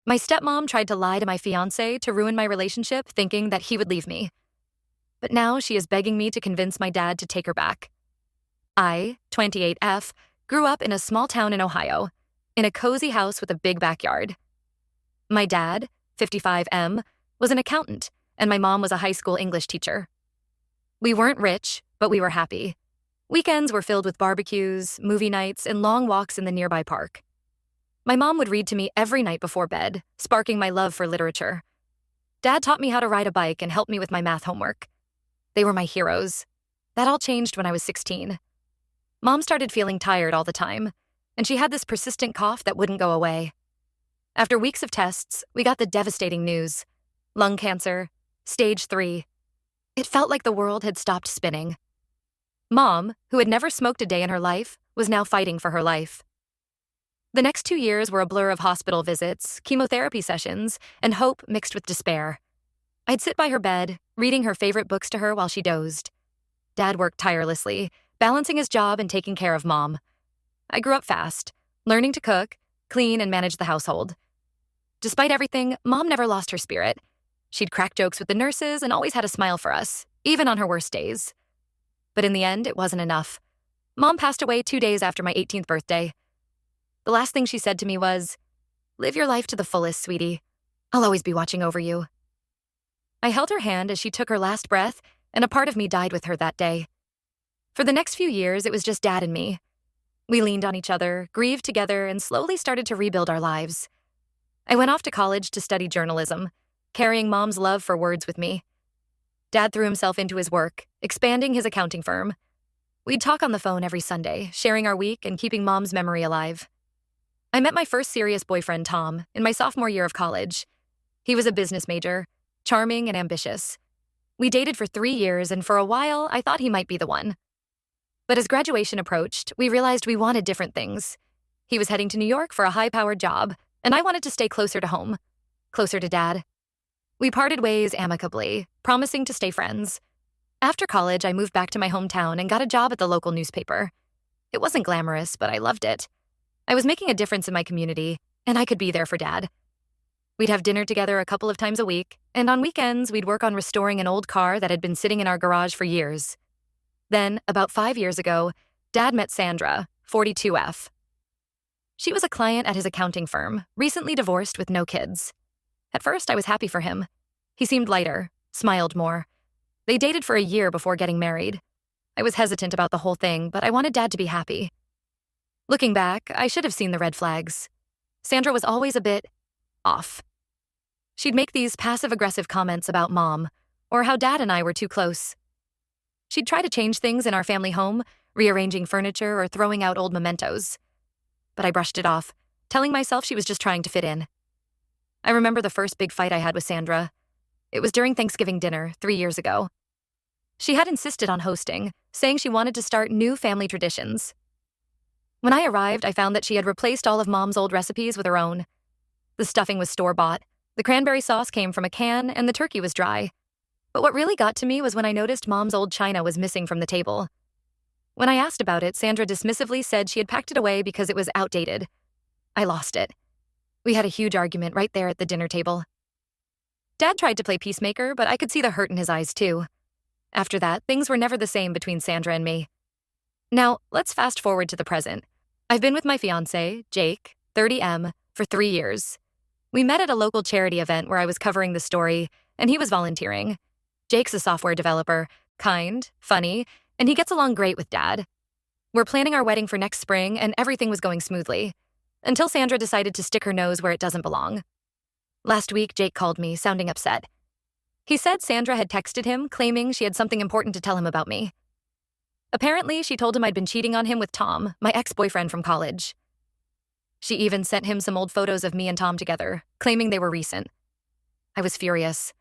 My stepmom tried to lie to my fiancé to ruin my relationship, thinking that he would leave me. But now she is begging me to convince my dad to take her back. I, 28F, grew up in a small town in Ohio, in a cozy house with a big backyard. My dad, 55M, was an accountant, and my mom was a high school English teacher. We weren't rich, but we were happy. Weekends were filled with barbecues, movie nights, and long walks in the nearby park. My mom would read to me every night before bed, sparking my love for literature. Dad taught me how to ride a bike and helped me with my math homework. They were my heroes. That all changed when I was 16. Mom started feeling tired all the time, and she had this persistent cough that wouldn't go away. After weeks of tests, we got the devastating news: lung cancer, stage 3. It felt like the world had stopped spinning. Mom, who had never smoked a day in her life, was now fighting for her life. The next 2 years were a blur of hospital visits, chemotherapy sessions, and hope mixed with despair. I'd sit by her bed, reading her favorite books to her while she dozed. Dad worked tirelessly, balancing his job and taking care of Mom. I grew up fast, learning to cook, clean, and manage the household. Despite everything, Mom never lost her spirit. She'd crack jokes with the nurses and always had a smile for us, even on her worst days. But in the end, it wasn't enough. Mom passed away 2 days after my 18th birthday. The last thing she said to me was, "Live your life to the fullest, sweetie. I'll always be watching over you." I held her hand as she took her last breath, and a part of me died with her that day. For the next few years, it was just Dad and me. We leaned on each other, grieved together, and slowly started to rebuild our lives. I went off to college to study journalism, carrying Mom's love for words with me. Dad threw himself into his work, expanding his accounting firm. We'd talk on the phone every Sunday, sharing our week and keeping Mom's memory alive. I met my first serious boyfriend, Tom, in my sophomore year of college. He was a business major, charming and ambitious. We dated for 3 years, and for a while, I thought he might be the one. But as graduation approached, we realized we wanted different things. He was heading to New York for a high-powered job, and I wanted to stay closer to home, closer to Dad. We parted ways amicably, promising to stay friends. After college, I moved back to my hometown and got a job at the local newspaper. It wasn't glamorous, but I loved it. I was making a difference in my community, and I could be there for Dad. We'd have dinner together a couple of times a week, and on weekends, we'd work on restoring an old car that had been sitting in our garage for years. Then, about 5 years ago, Dad met Sandra, 42F. She was a client at his accounting firm, recently divorced with no kids. At first, I was happy for him. He seemed lighter, smiled more. They dated for a year before getting married. I was hesitant about the whole thing, but I wanted Dad to be happy. Looking back, I should have seen the red flags. Sandra was always a bit off. She'd make these passive-aggressive comments about Mom, or how Dad and I were too close. She'd try to change things in our family home, rearranging furniture or throwing out old mementos. But I brushed it off, telling myself she was just trying to fit in. I remember the first big fight I had with Sandra. It was during Thanksgiving dinner 3 years ago. She had insisted on hosting, saying she wanted to start new family traditions. When I arrived, I found that she had replaced all of Mom's old recipes with her own. The stuffing was store-bought, the cranberry sauce came from a can, and the turkey was dry. But what really got to me was when I noticed Mom's old china was missing from the table. When I asked about it, Sandra dismissively said she had packed it away because it was outdated. I lost it. We had a huge argument right there at the dinner table. Dad tried to play peacemaker, but I could see the hurt in his eyes too. After that, things were never the same between Sandra and me. Now, let's fast forward to the present. I've been with my fiancé, Jake, 30M, for 3 years. We met at a local charity event where I was covering the story, and he was volunteering. Jake's a software developer, kind, funny, and he gets along great with Dad. We're planning our wedding for next spring, and everything was going smoothly, until Sandra decided to stick her nose where it doesn't belong. Last week, Jake called me, sounding upset. He said Sandra had texted him, claiming she had something important to tell him about me. Apparently, she told him I'd been cheating on him with Tom, my ex-boyfriend from college. She even sent him some old photos of me and Tom together, claiming they were recent. I was furious.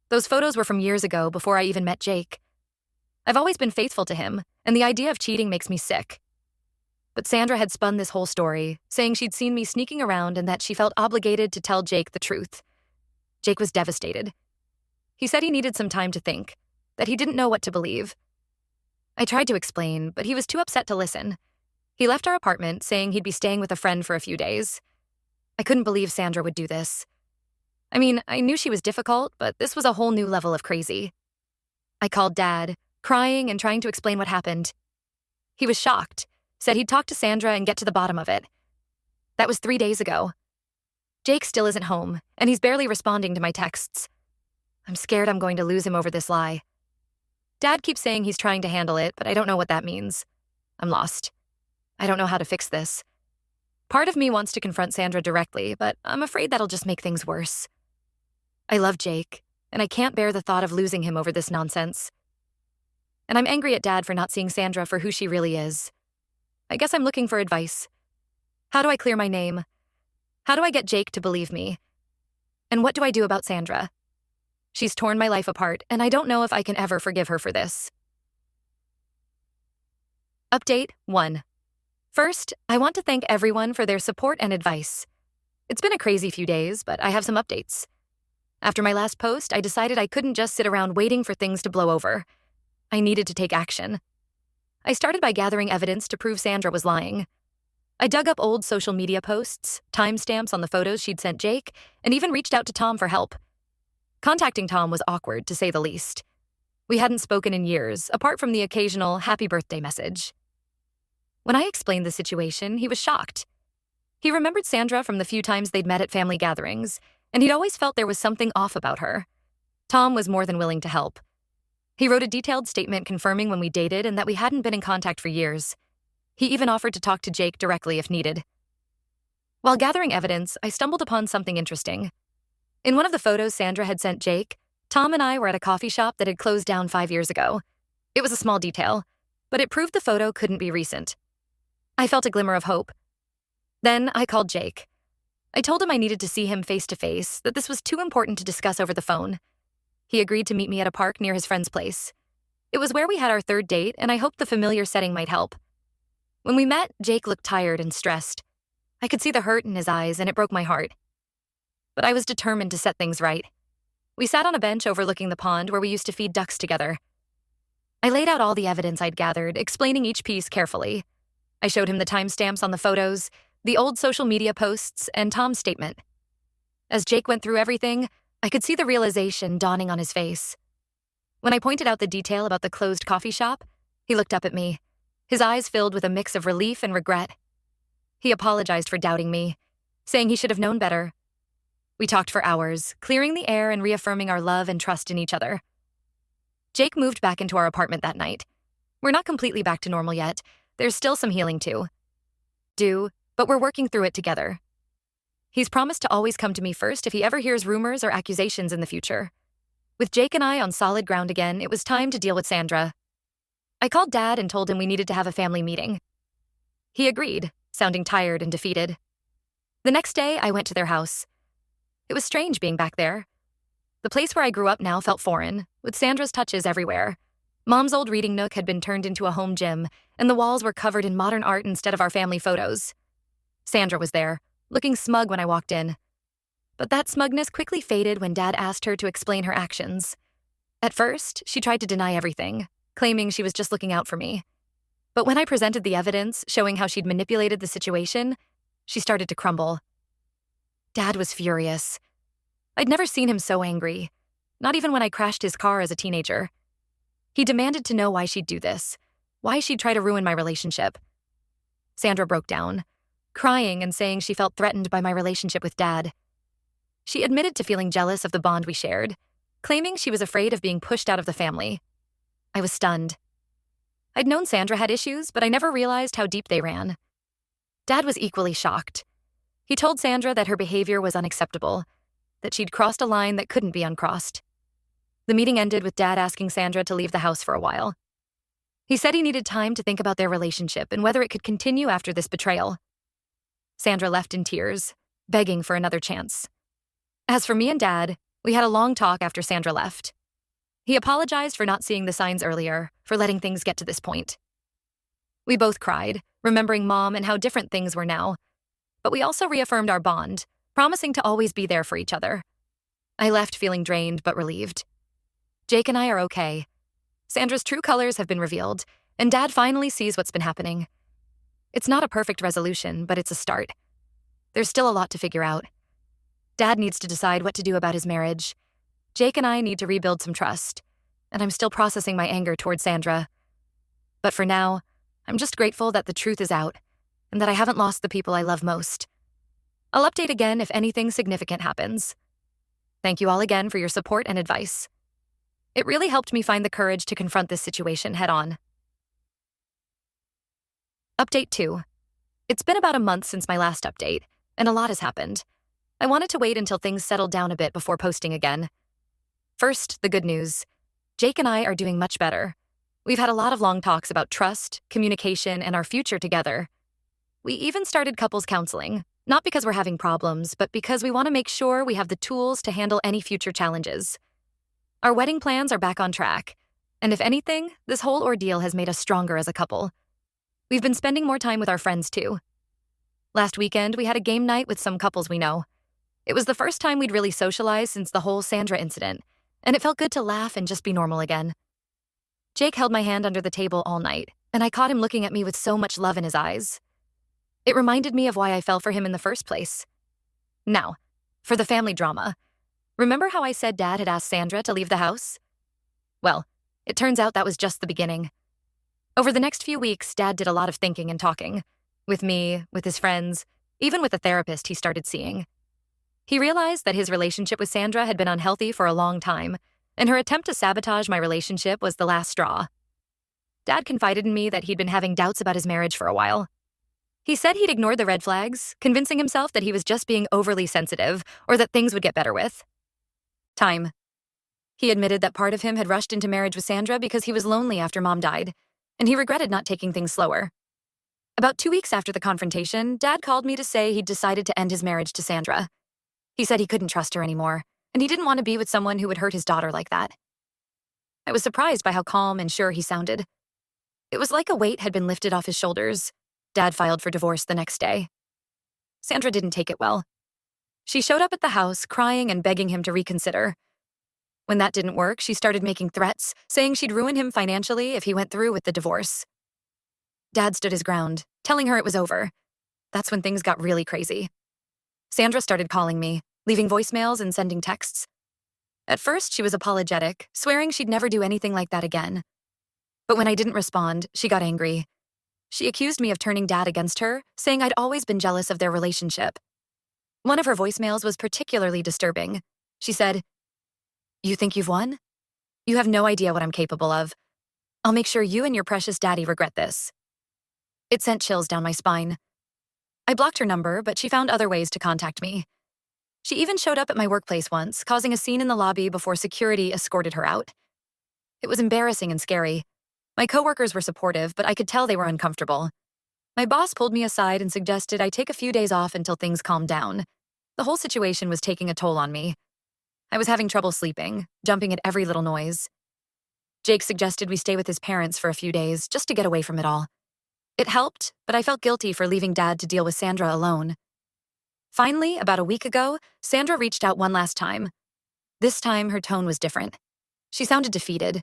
Those photos were from years ago, before I even met Jake. I've always been faithful to him, and the idea of cheating makes me sick. But Sandra had spun this whole story, saying she'd seen me sneaking around and that she felt obligated to tell Jake the truth. Jake was devastated. He said he needed some time to think, that he didn't know what to believe. I tried to explain, but he was too upset to listen. He left our apartment, saying he'd be staying with a friend for a few days. I couldn't believe Sandra would do this. I mean, I knew she was difficult, but this was a whole new level of crazy. I called Dad, crying and trying to explain what happened. He was shocked, said he'd talk to Sandra and get to the bottom of it. That was 3 days ago. Jake still isn't home, and he's barely responding to my texts. I'm scared I'm going to lose him over this lie. Dad keeps saying he's trying to handle it, but I don't know what that means. I'm lost. I don't know how to fix this. Part of me wants to confront Sandra directly, but I'm afraid that'll just make things worse. I love Jake, and I can't bear the thought of losing him over this nonsense. And I'm angry at Dad for not seeing Sandra for who she really is. I guess I'm looking for advice. How do I clear my name? How do I get Jake to believe me? And what do I do about Sandra? She's torn my life apart, and I don't know if I can ever forgive her for this. Update 1. First, I want to thank everyone for their support and advice. It's been a crazy few days, but I have some updates. After my last post, I decided I couldn't just sit around waiting for things to blow over. I needed to take action. I started by gathering evidence to prove Sandra was lying. I dug up old social media posts, timestamps on the photos she'd sent Jake, and even reached out to Tom for help. Contacting Tom was awkward, to say the least. We hadn't spoken in years, apart from the occasional happy birthday message. When I explained the situation, he was shocked. He remembered Sandra from the few times they'd met at family gatherings, and he'd always felt there was something off about her. Tom was more than willing to help. He wrote a detailed statement confirming when we dated and that we hadn't been in contact for years. He even offered to talk to Jake directly if needed. While gathering evidence, I stumbled upon something interesting. In one of the photos Sandra had sent Jake, Tom and I were at a coffee shop that had closed down 5 years ago. It was a small detail, but it proved the photo couldn't be recent. I felt a glimmer of hope. Then I called Jake. I told him I needed to see him face to face, that this was too important to discuss over the phone. He agreed to meet me at a park near his friend's place. It was where we had our third date, and I hoped the familiar setting might help. When we met, Jake looked tired and stressed. I could see the hurt in his eyes, and it broke my heart. But I was determined to set things right. We sat on a bench overlooking the pond where we used to feed ducks together. I laid out all the evidence I'd gathered, explaining each piece carefully. I showed him the timestamps on the photos, the old social media posts, and Tom's statement. As Jake went through everything, I could see the realization dawning on his face. When I pointed out the detail about the closed coffee shop, he looked up at me, his eyes filled with a mix of relief and regret. He apologized for doubting me, saying he should have known better. We talked for hours, clearing the air and reaffirming our love and trust in each other. Jake moved back into our apartment that night. We're not completely back to normal yet. There's still some healing to do, but we're working through it together. He's promised to always come to me first if he ever hears rumors or accusations in the future. With Jake and I on solid ground again, it was time to deal with Sandra. I called Dad and told him we needed to have a family meeting. He agreed, sounding tired and defeated. The next day, I went to their house. It was strange being back there. The place where I grew up now felt foreign, with Sandra's touches everywhere. Mom's old reading nook had been turned into a home gym, and the walls were covered in modern art instead of our family photos. Sandra was there, looking smug when I walked in. But that smugness quickly faded when Dad asked her to explain her actions. At first, she tried to deny everything, claiming she was just looking out for me. But when I presented the evidence showing how she'd manipulated the situation, she started to crumble. Dad was furious. I'd never seen him so angry, not even when I crashed his car as a teenager. He demanded to know why she'd do this, why she'd try to ruin my relationship. Sandra broke down, crying and saying she felt threatened by my relationship with Dad. She admitted to feeling jealous of the bond we shared, claiming she was afraid of being pushed out of the family. I was stunned. I'd known Sandra had issues, but I never realized how deep they ran. Dad was equally shocked. He told Sandra that her behavior was unacceptable, that she'd crossed a line that couldn't be uncrossed. The meeting ended with Dad asking Sandra to leave the house for a while. He said he needed time to think about their relationship and whether it could continue after this betrayal. Sandra left in tears, begging for another chance. As for me and Dad, we had a long talk after Sandra left. He apologized for not seeing the signs earlier, for letting things get to this point. We both cried, remembering Mom and how different things were now. But we also reaffirmed our bond, promising to always be there for each other. I left feeling drained but relieved. Jake and I are okay. Sandra's true colors have been revealed, and Dad finally sees what's been happening. It's not a perfect resolution, but it's a start. There's still a lot to figure out. Dad needs to decide what to do about his marriage. Jake and I need to rebuild some trust, and I'm still processing my anger toward Sandra. But for now, I'm just grateful that the truth is out and that I haven't lost the people I love most. I'll update again if anything significant happens. Thank you all again for your support and advice. It really helped me find the courage to confront this situation head on. Update 2. It's been about a month since my last update, and a lot has happened. I wanted to wait until things settled down a bit before posting again. First, the good news. Jake and I are doing much better. We've had a lot of long talks about trust, communication, and our future together. We even started couples counseling, not because we're having problems, but because we want to make sure we have the tools to handle any future challenges. Our wedding plans are back on track, and if anything, this whole ordeal has made us stronger as a couple. We've been spending more time with our friends too. Last weekend, we had a game night with some couples we know. It was the first time we'd really socialized since the whole Sandra incident, and it felt good to laugh and just be normal again. Jake held my hand under the table all night, and I caught him looking at me with so much love in his eyes. It reminded me of why I fell for him in the first place. Now, for the family drama. Remember how I said Dad had asked Sandra to leave the house? Well, it turns out that was just the beginning. Over the next few weeks, Dad did a lot of thinking and talking. With me, with his friends, even with the therapist he started seeing. He realized that his relationship with Sandra had been unhealthy for a long time, and her attempt to sabotage my relationship was the last straw. Dad confided in me that he'd been having doubts about his marriage for a while. He said he'd ignored the red flags, convincing himself that he was just being overly sensitive or that things would get better with time. He admitted that part of him had rushed into marriage with Sandra because he was lonely after Mom died, and he regretted not taking things slower. About 2 weeks after the confrontation, Dad called me to say he'd decided to end his marriage to Sandra. He said he couldn't trust her anymore, and he didn't want to be with someone who would hurt his daughter like that. I was surprised by how calm and sure he sounded. It was like a weight had been lifted off his shoulders. Dad filed for divorce the next day. Sandra didn't take it well. She showed up at the house, crying and begging him to reconsider. When that didn't work, she started making threats, saying she'd ruin him financially if he went through with the divorce. Dad stood his ground, telling her it was over. That's when things got really crazy. Sandra started calling me, leaving voicemails and sending texts. At first, she was apologetic, swearing she'd never do anything like that again. But when I didn't respond, she got angry. She accused me of turning Dad against her, saying I'd always been jealous of their relationship. One of her voicemails was particularly disturbing. She said, "You think you've won? You have no idea what I'm capable of. I'll make sure you and your precious daddy regret this." It sent chills down my spine. I blocked her number, but she found other ways to contact me. She even showed up at my workplace once, causing a scene in the lobby before security escorted her out. It was embarrassing and scary. My coworkers were supportive, but I could tell they were uncomfortable. My boss pulled me aside and suggested I take a few days off until things calmed down. The whole situation was taking a toll on me. I was having trouble sleeping, jumping at every little noise. Jake suggested we stay with his parents for a few days, just to get away from it all. It helped, but I felt guilty for leaving Dad to deal with Sandra alone. Finally, about a week ago, Sandra reached out one last time. This time, her tone was different. She sounded defeated.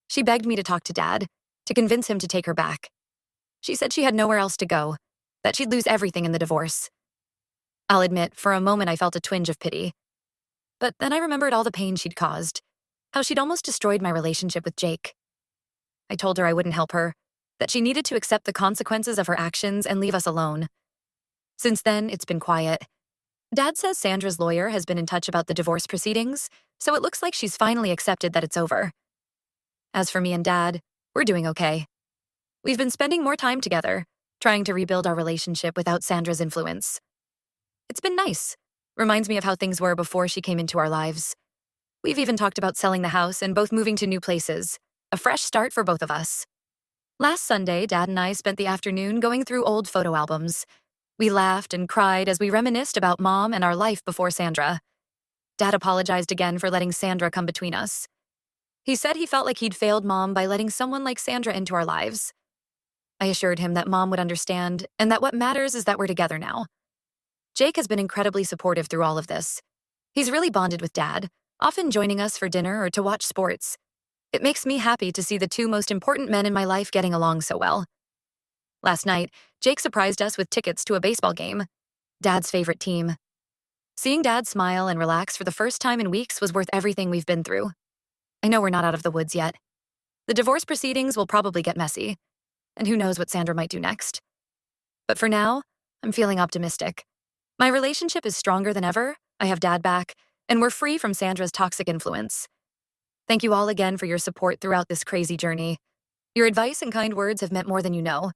She begged me to talk to Dad, to convince him to take her back. She said she had nowhere else to go, that she'd lose everything in the divorce. I'll admit, for a moment I felt a twinge of pity. But then I remembered all the pain she'd caused, how she'd almost destroyed my relationship with Jake. I told her I wouldn't help her, that she needed to accept the consequences of her actions and leave us alone. Since then, it's been quiet. Dad says Sandra's lawyer has been in touch about the divorce proceedings, so it looks like she's finally accepted that it's over. As for me and Dad, we're doing okay. We've been spending more time together, trying to rebuild our relationship without Sandra's influence. It's been nice. Reminds me of how things were before she came into our lives. We've even talked about selling the house and both moving to new places. A fresh start for both of us. Last Sunday, Dad and I spent the afternoon going through old photo albums. We laughed and cried as we reminisced about Mom and our life before Sandra. Dad apologized again for letting Sandra come between us. He said he felt like he'd failed Mom by letting someone like Sandra into our lives. I assured him that Mom would understand and that what matters is that we're together now. Jake has been incredibly supportive through all of this. He's really bonded with Dad, often joining us for dinner or to watch sports. It makes me happy to see the two most important men in my life getting along so well. Last night, Jake surprised us with tickets to a baseball game. Dad's favorite team. Seeing Dad smile and relax for the first time in weeks was worth everything we've been through. I know we're not out of the woods yet. The divorce proceedings will probably get messy, and who knows what Sandra might do next. But for now, I'm feeling optimistic. My relationship is stronger than ever, I have Dad back, and we're free from Sandra's toxic influence. Thank you all again for your support throughout this crazy journey. Your advice and kind words have meant more than you know.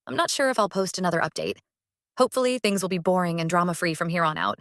I'm not sure if I'll post another update. Hopefully, things will be boring and drama-free from here on out.